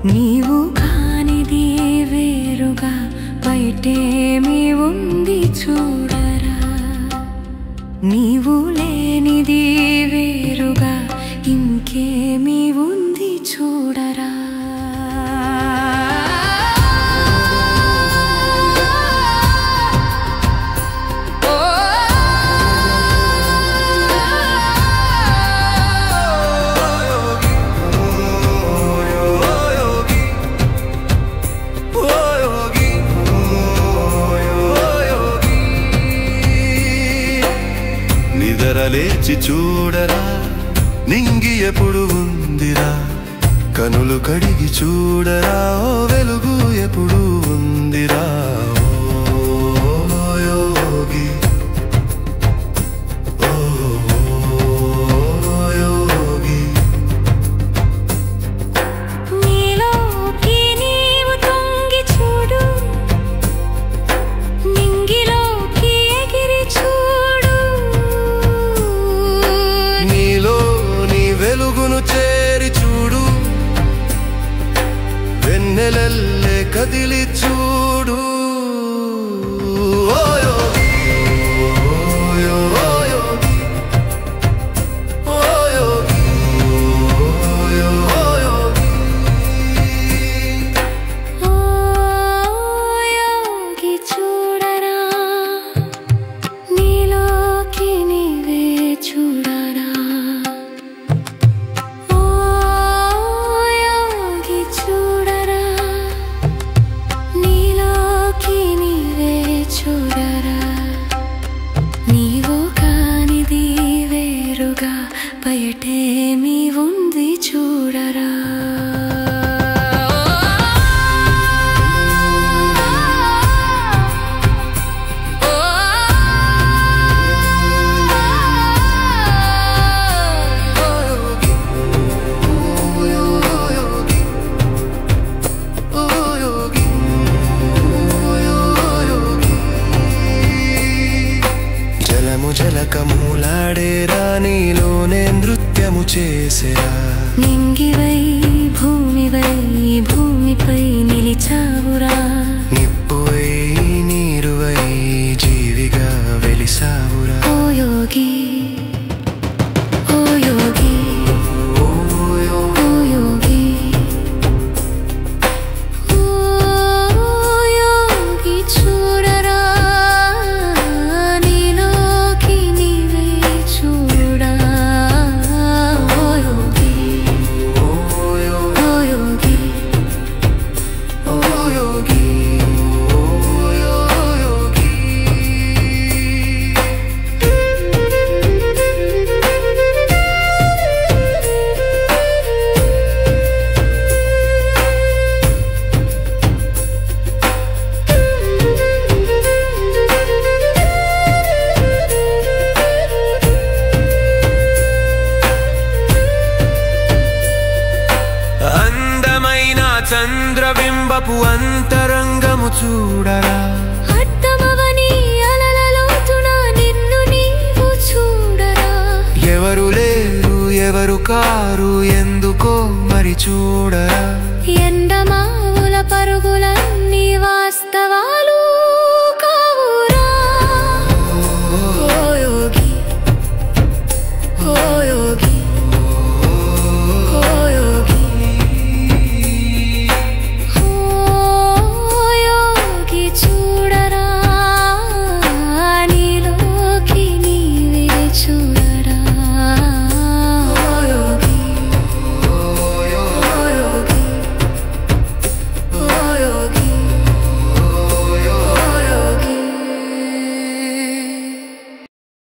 నీవు కానిది వేరుగా బయటేమి ఉంది చూడరా, నీవు లేనిది వేరుగా ఇంకేమి ఉంది చూడరా. లేచి చూడరా, నింగి ఎప్పుడు ఉందిరా, కనులు కడిగి చూడరా, ఓ వెలుగు ఎప్పుడు ఉందిరా. ఓ యోగి, ఓ యోగి, నీలోకి నీవు తొంగి చూడు, నింగిలోకి ఎగిరి చూడు, వెలుగును చేరి చూడు, వెన్నెలల్లే కదిలి చూడు. ఓ యోగి, ఓ యోగి, ఓ యోగి, ఓ యోగి, ఓ యోగి చూడరా, నీలోకి నీవే చూడరా. నీవు కానిది వేరుగా బయటేమి ఉంది చూడరా. జలకమూలాడేరా, నీలోనే నృత్యము చేసేరా, నింగివై భూమివై భూమిపై నిలిచావురా, నిప్పువై నీరువై జీవిగా వెలిసావురా. ఓ యోగి, ఓ యోగి, ఓ యోగి, ఓ యోగి చూడరా, నీలోకి నీవే చూడా. ఓ యోగి, ఓ యోగి, ఓ యోగి, ఓ యోగి. అందమైన చంద్రబింబపు అంతరంగము చూడరా, అర్థమవని అలలలోతున నిన్ను నీవు చూడరా. ఎవరు లేరు ఎవరు కారు ఎందుకో మరి చూడరా. ఎండమావుల పరుగులన్నీ వాస్తవాలు